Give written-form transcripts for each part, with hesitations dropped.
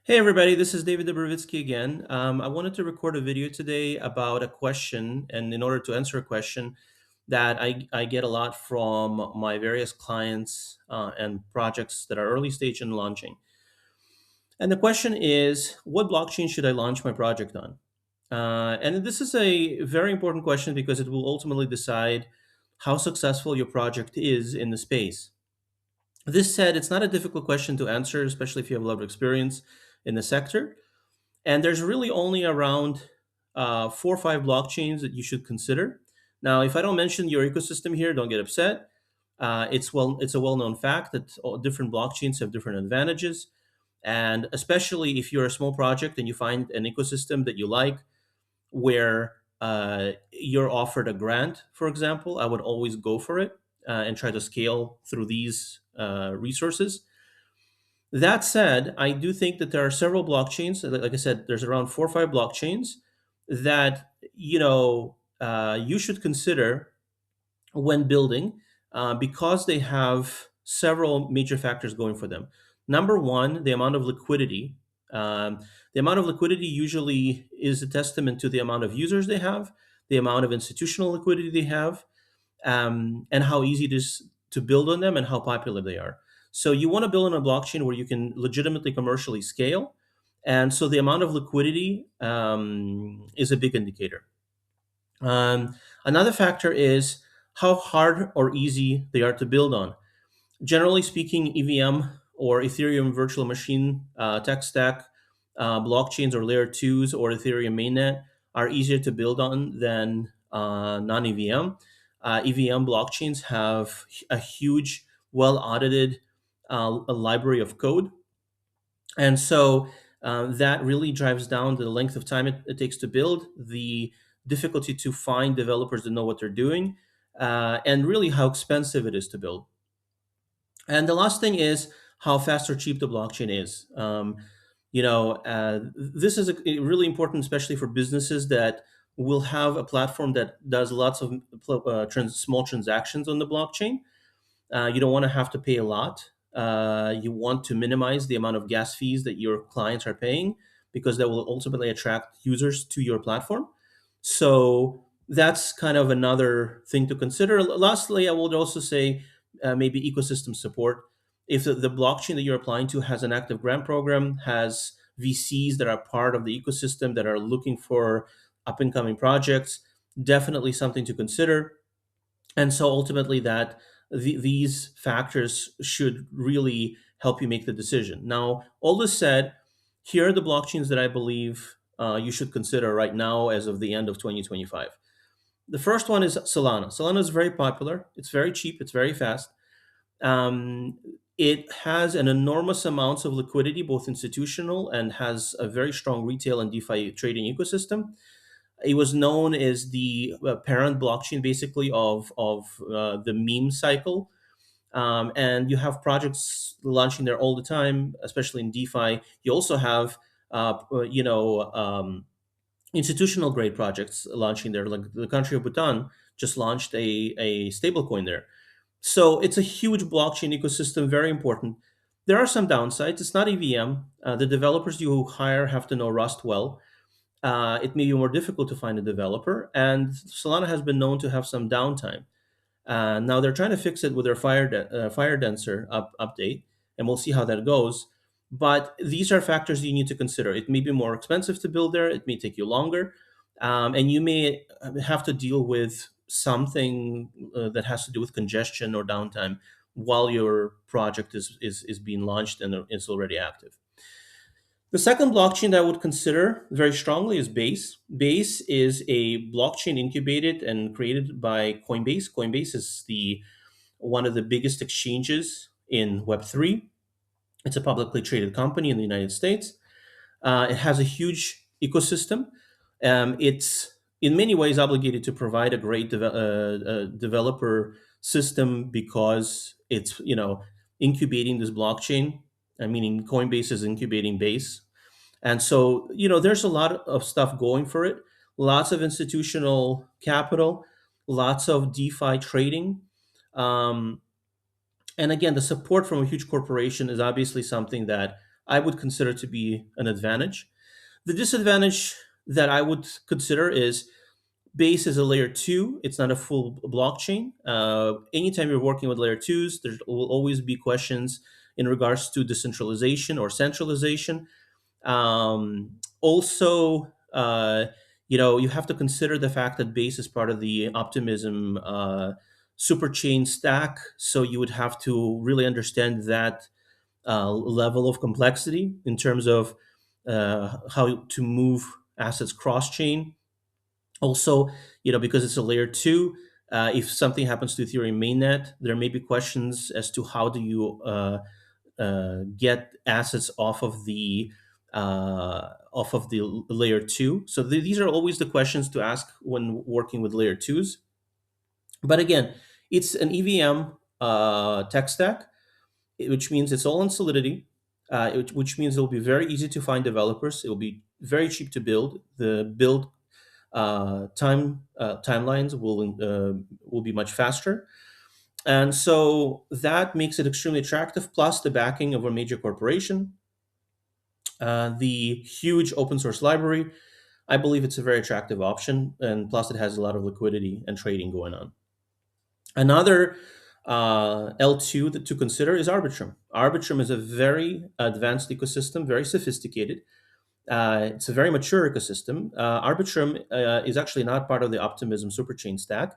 Hey everybody, this is David Dobrovitsky again. I wanted to record a video today about a question, and in order to answer a question that I get a lot from my various clients and projects that are early stage and launching. And the question is, what blockchain should I launch my project on? And this is a very important question because it will ultimately decide how successful your project is in the space. This said, it's not a difficult question to answer, especially if you have a lot of experience in the sector. And there's really only around 4 or 5 blockchains that you should consider. Now, if I don't mention your ecosystem here, don't get upset. It's a well-known fact that all different blockchains have different advantages, and especially if you're a small project and you find an ecosystem that you like, where you're offered a grant, for example, I would always go for it and try to scale through these resources. That said, I do think that there are several blockchains. Like I said, there's around 4 or 5 blockchains that you should consider when building because they have several major factors going for them. Number one, the amount of liquidity. Um, the amount of liquidity usually is a testament to the amount of users they have, the amount of institutional liquidity they have, and how easy it is to build on them and how popular they are. So you want to build on a blockchain where you can legitimately commercially scale, and so the amount of liquidity is a big indicator. Another factor is how hard or easy they are to build on. Generally speaking, EVM or Ethereum virtual machine tech stack, blockchains or layer twos or Ethereum mainnet are easier to build on than non EVM. EVM blockchains have a huge, well audited a library of code. And so that really drives down the length of time it takes to build, the difficulty to find developers that know what they're doing, and really how expensive it is to build. And the last thing is how fast or cheap the blockchain is. This is really important, especially for businesses that will have a platform that does lots of small transactions on the blockchain. You don't want to have to pay a lot. You want to minimize the amount of gas fees that your clients are paying because that will ultimately attract users to your platform. So that's kind of another thing to consider. Lastly, I would also say maybe ecosystem support. If the blockchain that you're applying to has an active grant program, has VCs that are part of the ecosystem that are looking for up and coming projects, definitely something to consider. And so ultimately, these factors should really help you make the decision. Now, all this said, here are the blockchains that I believe you should consider right now as of the end of 2025. The first one is Solana. Solana is very popular. It's very cheap. It's very fast. Um, it has an enormous amounts of liquidity, both institutional and has a very strong retail and DeFi trading ecosystem. It was known as the parent blockchain, basically of the meme cycle. And you have projects launching there all the time, especially in DeFi. You also have institutional grade projects launching there, like the country of Bhutan just launched a stablecoin there. So it's a huge blockchain ecosystem, very important. There are some downsides. It's not EVM. The developers you hire have to know Rust well. It may be more difficult to find a developer, and Solana has been known to have some downtime. Now they're trying to fix it with their Fire Dancer update, and we'll see how that goes. But these are factors you need to consider. It may be more expensive to build there. It may take you longer, and you may have to deal with something that has to do with congestion or downtime while your project is being launched and it's already active. The second blockchain that I would consider very strongly is Base. Base is a blockchain incubated and created by Coinbase. Coinbase is the one of the biggest exchanges in Web3. It's a publicly traded company in the United States. It has a huge ecosystem. It's in many ways obligated to provide a great developer system because it's incubating this blockchain. Meaning Coinbase is incubating Base, and so, there's a lot of stuff going for it. Lots of institutional capital, lots of DeFi trading. Um, and again, the support from a huge corporation is obviously something that I would consider to be an advantage. The disadvantage that I would consider is Base is a layer two. It's not a full blockchain. Anytime you're working with layer twos, there will always be questions in regards to decentralization or centralization. Also, you have to consider the fact that Base is part of the Optimism superchain stack. So you would have to really understand that level of complexity in terms of how to move assets cross chain. Also, because it's a layer two, if something happens to Ethereum mainnet, there may be questions as to how do you get assets off of the layer two. So these are always the questions to ask when working with layer twos. But again, it's an EVM tech stack, which means it's all on Solidity, which means it will be very easy to find developers. It will be very cheap to build. The build timelines will be much faster, and so that makes it extremely attractive. Plus the backing of a major corporation, the huge open source library. I believe it's a very attractive option, and plus it has a lot of liquidity and trading going on. Another L2 to consider is Arbitrum. Arbitrum is a very advanced ecosystem, very sophisticated. It's a very mature ecosystem. Arbitrum is actually not part of the Optimism superchain stack.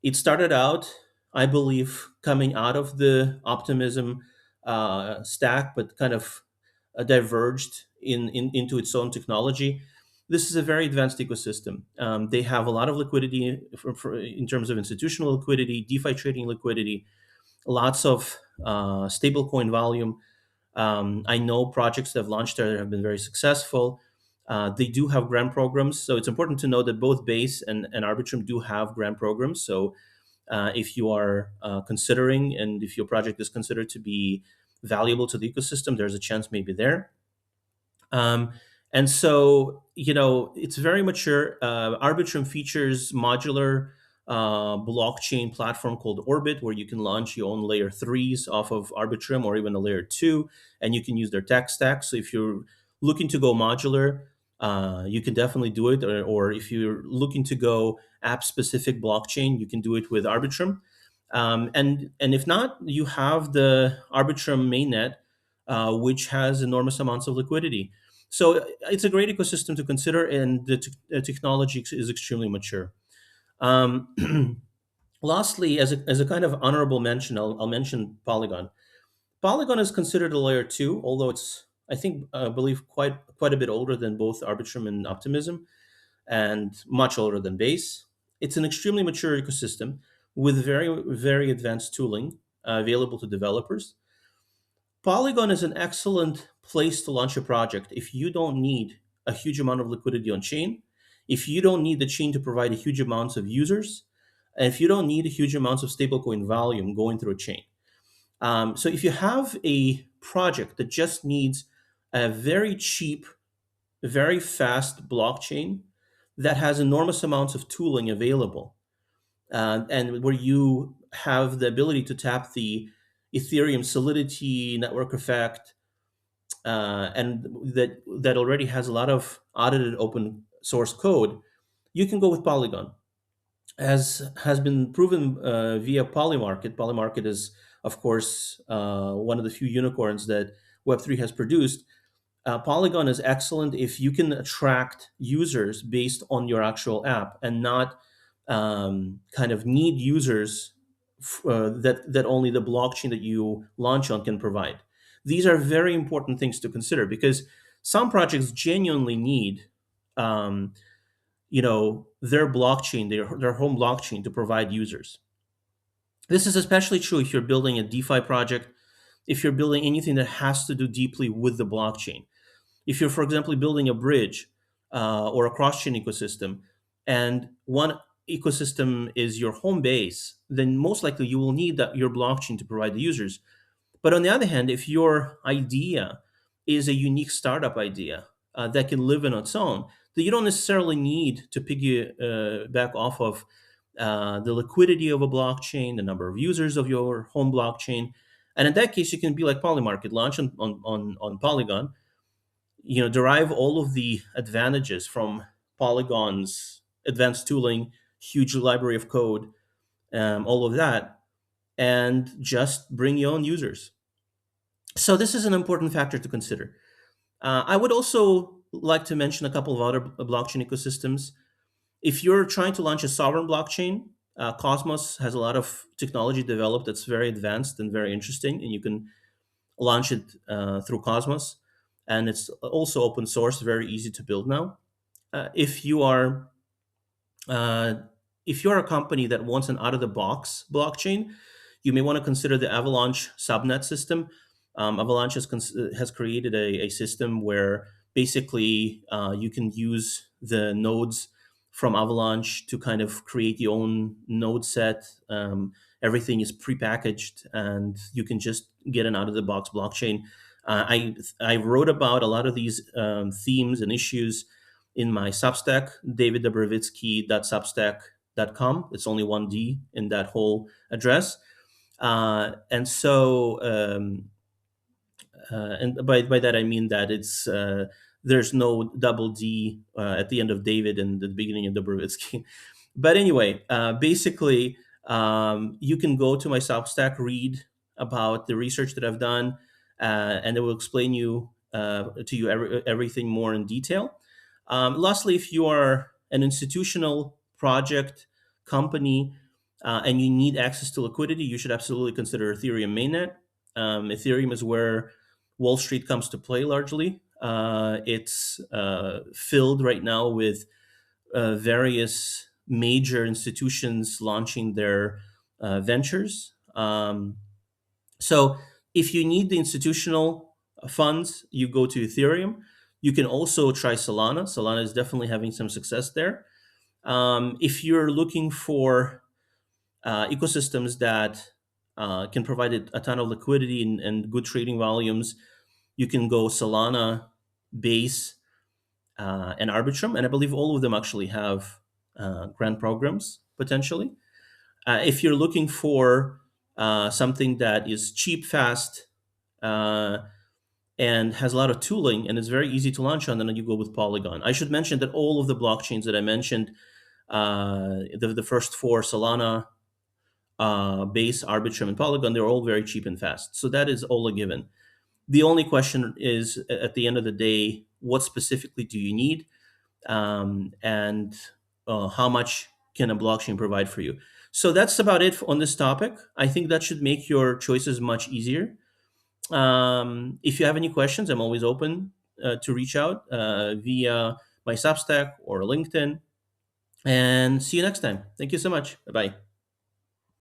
It started out, I believe, coming out of the Optimism stack, but kind of diverged into its own technology. This is a very advanced ecosystem. They have a lot of liquidity in terms of institutional liquidity, DeFi trading liquidity, lots of stablecoin volume. I know projects that have launched there have been very successful. They do have grant programs, so it's important to know that both Base and Arbitrum do have grant programs. So if you are considering, and if your project is considered to be valuable to the ecosystem, there's a chance maybe there. Um, and so, it's very mature. Arbitrum features modular blockchain platform called Orbit, where you can launch your own layer threes off of Arbitrum or even a layer two, and you can use their tech stack. So if you're looking to go modular, you can definitely do it. Or if you're looking to go app specific blockchain, you can do it with Arbitrum. And if not, you have the Arbitrum mainnet, which has enormous amounts of liquidity. So it's a great ecosystem to consider, and the technology is extremely mature. Um, Lastly, as a kind of honorable mention, I'll mention Polygon. Polygon is considered a layer two, although it's, I think, I believe, quite a bit older than both Arbitrum and Optimism, and much older than Base. It's an extremely mature ecosystem with very, very advanced tooling available to developers. Polygon is an excellent place to launch a project if you don't need a huge amount of liquidity on chain, if you don't need the chain to provide a huge amounts of users, and if you don't need a huge amounts of stablecoin volume going through a chain. So if you have a project that just needs a very cheap, very fast blockchain that has enormous amounts of tooling available, and where you have the ability to tap the Ethereum Solidity network effect, and that already has a lot of audited open source code, you can go with Polygon. As has been proven via Polymarket. Polymarket is, of course, one of the few unicorns that Web3 has produced. Polygon is excellent if you can attract users based on your actual app and not kind of need users that only the blockchain that you launch on can provide. These are very important things to consider because some projects genuinely need their blockchain, their home blockchain to provide users. This is especially true if you're building a DeFi project, if you're building anything that has to do deeply with the blockchain. If you're, for example, building a bridge or a cross-chain ecosystem, and one ecosystem is your home base, then most likely you will need your blockchain to provide the users. But on the other hand, if your idea is a unique startup idea that can live on its own, then you don't necessarily need to piggyback off of the liquidity of a blockchain, the number of users of your home blockchain. And in that case, you can be like Polymarket, launch on Polygon, derive all of the advantages from Polygon's advanced tooling, huge library of code, all of that, and just bring your own users. So this is an important factor to consider. I would also like to mention a couple of other blockchain ecosystems. If you're trying to launch a sovereign blockchain, Cosmos has a lot of technology developed that's very advanced and very interesting, and you can launch it through Cosmos. And it's also open source, very easy to build now. Uh, if you are uh, if you are a company that wants an out of the box blockchain, you may want to consider the Avalanche subnet system. Avalanche has created a system where basically you can use the nodes from Avalanche to kind of create your own node set. Everything is prepackaged, and you can just get an out of the box blockchain. I wrote about a lot of these themes and issues in my Substack, daviddobrovitsky.substack.com. It's only one D in that whole address. And by that I mean that there's no double D at the end of David and the beginning of Dobrovitsky. But anyway, basically, you can go to my Substack, read about the research that I've done, and it will explain to you everything more in detail. Lastly, if you are an institutional project company and you need access to liquidity, you should absolutely consider Ethereum mainnet. Ethereum is where Wall Street comes to play largely. It's filled right now with various major institutions launching their ventures. So if you need the institutional funds, you go to Ethereum. You can also try Solana. Solana is definitely having some success there. If you're looking for ecosystems that can provide a ton of liquidity and good trading volumes, you can go Solana, Base, and Arbitrum, and I believe all of them actually have grant programs potentially. If you're looking for something that is cheap, fast, uh, and has a lot of tooling and is very easy to launch on, then you go with Polygon. I should mention that all of the blockchains that I mentioned, the first four, Solana, Base, Arbitrum, and Polygon, they're all very cheap and fast. So that is all a given. The only question is, at the end of the day, what specifically do you need, and how much can a blockchain provide for you? So that's about it on this topic. I think that should make your choices much easier. If you have any questions, I'm always open to reach out via my Substack or LinkedIn. And see you next time. Thank you so much. Bye bye.